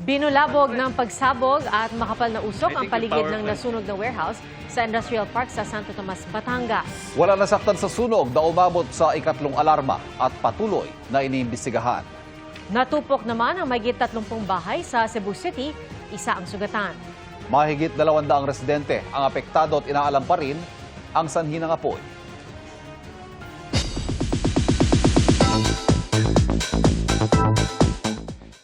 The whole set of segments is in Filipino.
Binulabog ng pagsabog at makapal na usok ang paligid ng nasunog na warehouse sa Industrial Park sa Santo Tomas, Batangas. Wala nasaktan sa sunog na umabot sa ikatlong alarma at patuloy na iniimbestigahan. Natupok naman ang mahigit 30 bahay sa Cebu City, isa ang sugatan. Mahigit 200 residente ang apektado at inaalam pa rin ang sanhi ng apoy.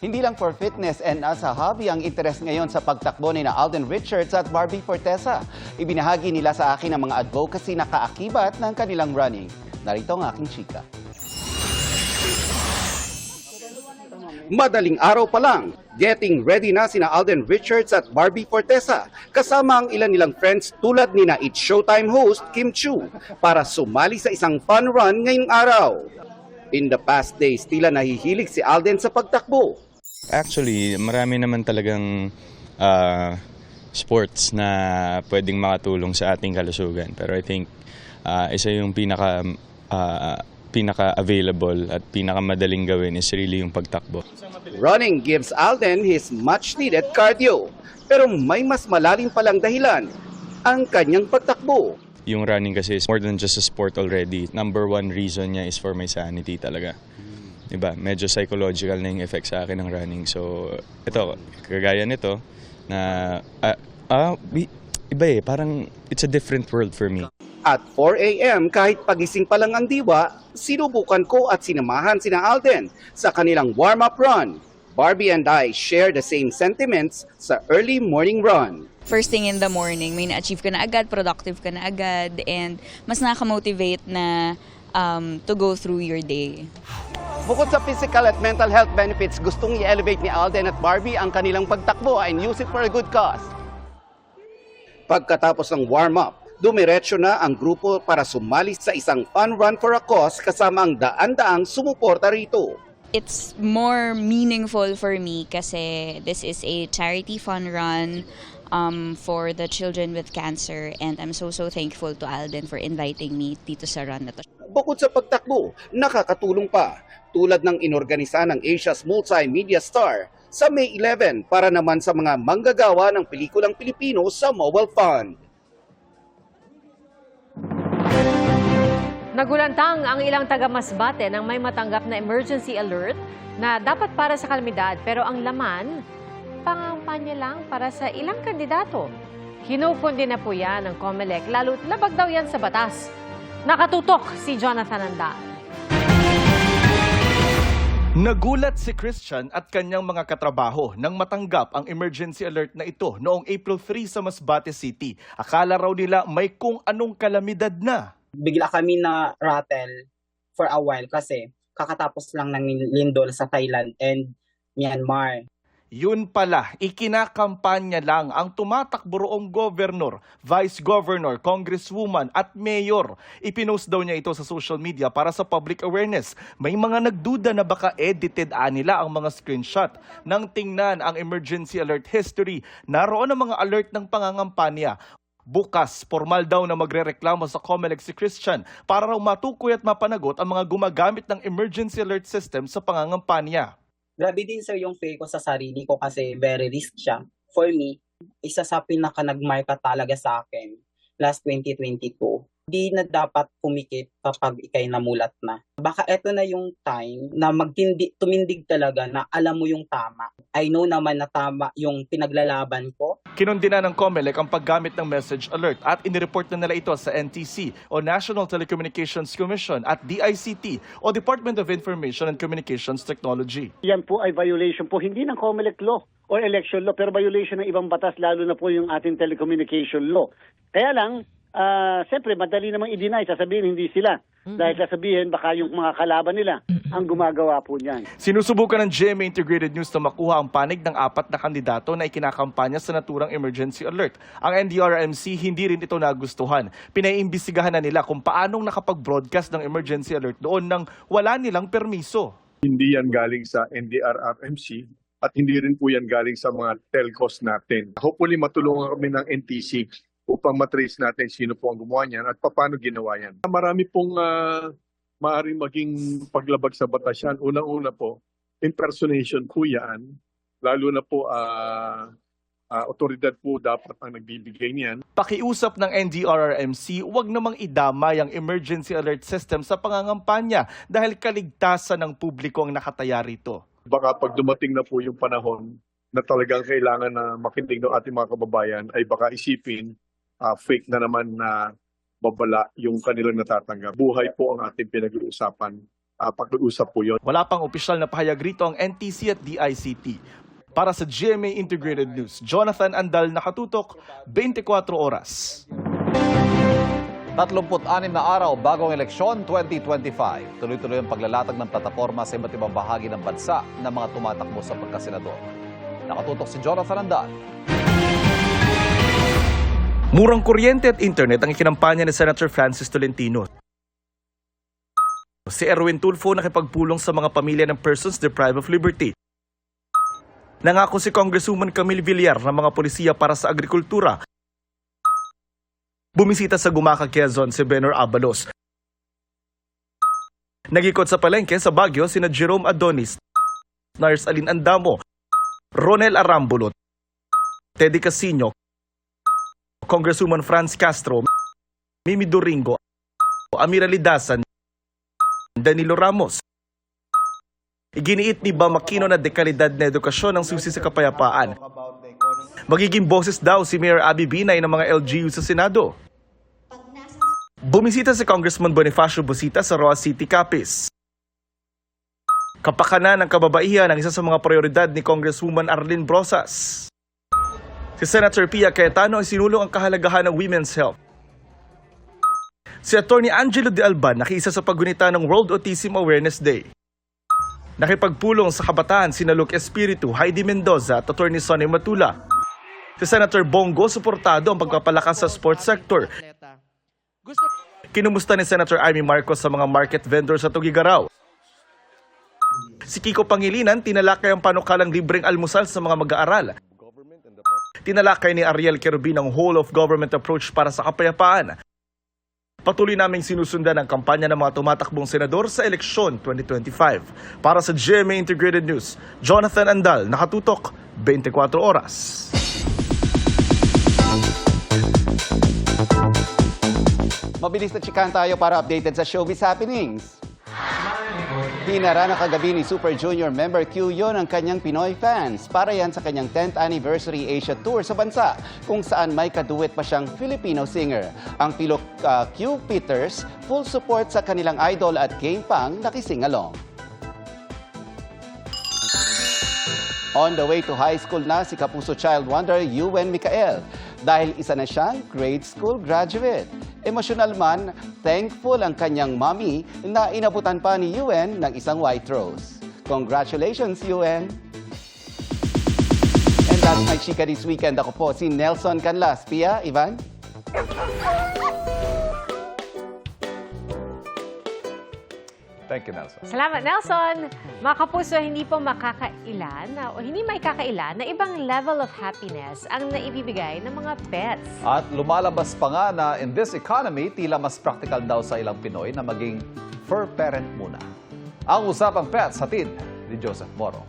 Hindi lang for fitness and as a hobby ang interes ngayon sa pagtakbo ni na Alden Richards at Barbie Fortesa. Ibinahagi nila sa akin ang mga advocacy na kaakibat ng kanilang running. Narito ang aking chika. Madaling araw pa lang, getting ready na sina Alden Richards at Barbie Fortesa kasama ang ilan nilang friends tulad ni na It's Showtime host Kim Chu para sumali sa isang fun run ngayong araw. In the past days, tila nahihilig si Alden sa pagtakbo. Actually, marami naman talagang sports na pwedeng makatulong sa ating kalusugan. Pero I think isa yung pinaka-available at pinakamadaling gawin is really yung pagtakbo. Running gives Alden his much-needed cardio. Pero may mas malalim palang dahilan, ang kanyang pagtakbo. Yung running kasi is more than just a sport already. Number one reason niya is for my sanity talaga. Diba? Medyo psychological na yung effect sa akin ng running. So, ito, kagaya nito, na iba parang it's a different world for me. At 4 a.m. kahit pagising pa lang ang diwa, sinubukan ko at sinamahan sina Alden sa kanilang warm-up run. Barbie and I share the same sentiments sa early morning run. First thing in the morning, may na-achieve ka na agad, productive ka na agad, and mas nakamotivate na to go through your day. Bukod sa physical at mental health benefits, gustong i-elevate ni Alden at Barbie ang kanilang pagtakbo and use it for a good cause. Pagkatapos ng warm-up, dumiretso na ang grupo para sumali sa isang fun run for a cause kasama ang daan-daang sumuporta rito. It's more meaningful for me kasi this is a charity fun run for the children with cancer, and I'm so thankful to Alden for inviting me dito sa run na to. Bukod sa pagtakbo, nakakatulong pa tulad ng inorganisa ng Asia's Multimedia Star sa May 11 para naman sa mga manggagawa ng pelikulang Pilipino sa Mobile Fund. Nagulantang ang ilang taga-Masbate nang may matanggap na emergency alert na dapat para sa kalamidad pero ang laman, pangampanya lang para sa ilang kandidato. Kinukundi na po yan ng COMELEC, lalo't labag daw yan sa batas. Nakatutok si Jonathan Andal. Nagulat si Christian at kanyang mga katrabaho nang matanggap ang emergency alert na ito noong April 3 sa Masbate City. Akala raw nila may kung anong kalamidad na. Bigla kami na rattle for a while kasi kakatapos lang ng lindol sa Thailand and Myanmar. Yun pala, ikinakampanya lang ang tumatakbo roong governor, vice governor, congresswoman at mayor. Ipinost daw niya ito sa social media para sa public awareness. May mga nagduda na baka edited nila ang mga screenshot. Nang tingnan ang emergency alert history, naroon ang mga alert ng pangangampanya. Bukas, formal daw na magrereklamo sa COMELEC si Christian para raw matukoy at mapanagot ang mga gumagamit ng emergency alert system sa pangangampanya. Grabe din sir yung fake ko sa sarili ko kasi very risk siya. For me, isa sa pinaka nagmarka talaga sa akin last 2022. Di na dapat pumikit kapag ikay namulat na. Baka eto na yung time na tumindig talaga na alam mo yung tama. I know naman na tama yung pinaglalaban ko. Kinundina ng COMELEC ang paggamit ng message alert at inireport na nila ito sa NTC o National Telecommunications Commission at DICT o Department of Information and Communications Technology. Yan po ay violation po hindi ng COMELEC law or election law pero violation ng ibang batas lalo na po yung ating telecommunication law. Kaya lang, siyempre madali namang i-deny, sasabihin hindi sila. Dahil sasabihin baka yung mga kalaban nila ang gumagawa po niyan. Sinusubukan ng GMA Integrated News na makuha ang panig ng 4 na kandidato na ikinakampanya sa naturang emergency alert. Ang NDRRMC hindi rin ito nagustuhan. Pinaiimbestigahan na nila kung paanong nakapag-broadcast ng emergency alert doon nang wala nilang permiso. Hindi yan galing sa NDRRMC at hindi rin po yan galing sa mga telcos natin. Hopefully matulungan kami ng NTC upang matrace natin sino po ang gumawa niyan at paano ginawa yan. Marami pong maaaring maging paglabag sa batas yan. Unang-una po, impersonation po yan. lalo na po otoridad po dapat ang nagbibigay niyan. Pakiusap ng NDRRMC, huwag namang idamay ang emergency alert system sa pangangampanya dahil kaligtasan ng publiko ang nakataya rito. Baka pag dumating na po yung panahon na talagang kailangan na makinig ng ating mga kababayan, ay baka isipin fake na naman na babala yung kanilang natatanggap. Buhay po ang ating pinag-uusapan. Pag-uusap po yun. Wala pang opisyal na pahayag rito ang NTC at DICT. Para sa GMA Integrated News, Jonathan Andal, nakatutok, 24 oras. 36 na araw bagong eleksyon 2025. Tuloy-tuloy ang paglalatag ng plataporma sa iba't ibang bahagi ng bansa ng mga tumatakbo sa pagkasenador. Nakatutok si Jonathan Andal. Murang kuryente at internet ang ikinampanya ni Senator Francis Tolentino. Si Erwin Tulfo nakipagpulong sa mga pamilya ng persons deprived of liberty. Nangako si Congresswoman Camille Villar ng mga polisiya para sa agrikultura. Bumisita sa Gumaca, Quezon si Benor Abalos. Nagikot sa palengke sa Baguio sina Jerome Adonis, Nars Alin Andamo, Ronel Arambulot, Teddy Casino, Congresswoman Franz Castro, Mimi Doringo, Amira Lidasan, Danilo Ramos. Iginiit ni Bam Aquino na dekalidad na edukasyon ang susi sa kapayapaan. Magiging boses daw si Mayor Abby Binay ng mga LGU sa Senado. Bumisita si Congressman Bonifacio Busita sa Roa City, Capiz. Kapakanan ng kababaihan ang isa sa mga prioridad ni Congresswoman Arlene Brosas. Si Senator Pia Cayetano ay sinulong ang kahalagahan ng women's health. Si Atty. Angelo de Alban nakiisa sa paggunita ng World Autism Awareness Day. Nakipagpulong sa kabataan sina Luke Espiritu, Heidi Mendoza at Atty. Sonny Matula. Si Senator Bongo suportado ang pagpapalakas sa sports sector. Kinumusta ni Senator Amy Marcos sa mga market vendors sa Tugigaraw. Si Kiko Pangilinan tinalakay ang panukalang libreng almusal sa mga mag-aaral. Tinalakay ni Ariel Querubin ang whole of government approach para sa kapayapaan. Patuloy naming sinusundan ang kampanya ng mga tumatakbong senador sa eleksyon 2025. Para sa GMA Integrated News, Jonathan Andal, nakatutok, 24 oras. Mabilis na chikahan tayo para updated sa showbiz happenings. Hinara na kagabi ni Super Junior member Q Yon ang kanyang Pinoy fans para yan sa kanyang 10th Anniversary Asia Tour sa bansa kung saan may kaduet pa siyang Filipino singer. Ang pilok Q Peters, full support sa kanilang idol at game pang nakising along. On the way to high school na si Kapuso Child Wonder Yuen Micael dahil isa na siyang grade school graduate. Emosyonal man, thankful ang kanyang mommy na inabutan pa ni Yuen ng isang white rose. Congratulations, Yuen! And that's my chika this weekend. Ako po si Nelson Canlas. Pia, Ivan? Thank you, Nelson. Salamat, Nelson. Mga kapuso, hindi po makakailan o hindi may kakailan na ibang level of happiness ang naibibigay ng mga pets. At lumalabas pa nga na in this economy, tila mas practical daw sa ilang Pinoy na maging fur parent muna. Ang usapang pets, hatid ni Joseph Moro.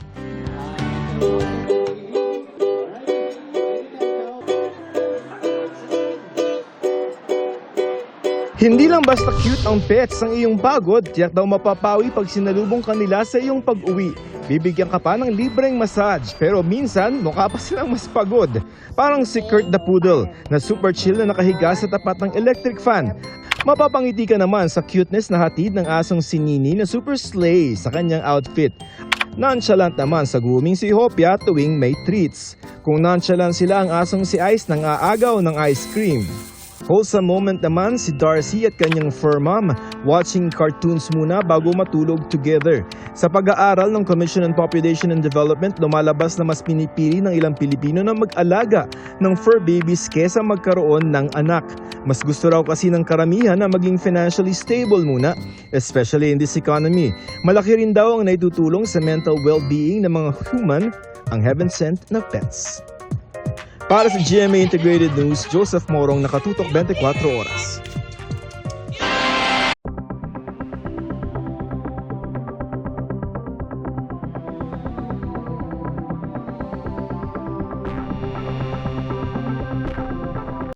Hindi lang basta cute ang pets ang iyong pagod, tiyak daw mapapawi pag sinalubong kanila sa iyong pag-uwi. Bibigyan ka pa ng libreng massage, pero minsan mukha pa silang mas pagod. Parang si Kurt the Poodle na super chill na nakahiga sa tapat ng electric fan. Mapapangiti ka naman sa cuteness na hatid ng asong si Nini na super slay sa kanyang outfit. Nonchalant naman sa grooming si Hopia tuwing may treats. Kung nonchalant sila ang asong si Ice nang aagaw ng ice cream. Wholesome moment naman si Darcy at kanyang fur mom watching cartoons muna bago matulog together. Sa pag-aaral ng Commission on Population and Development, lumalabas na mas pinipili ng ilang Pilipino na mag-alaga ng fur babies kesa magkaroon ng anak. Mas gusto raw kasi ng karamihan na maging financially stable muna, especially in this economy. Malaki rin daw ang naitutulong sa mental well-being ng mga human ang heaven-sent na pets. Para sa GMA Integrated News, Joseph Morong, nakatutok 24 oras.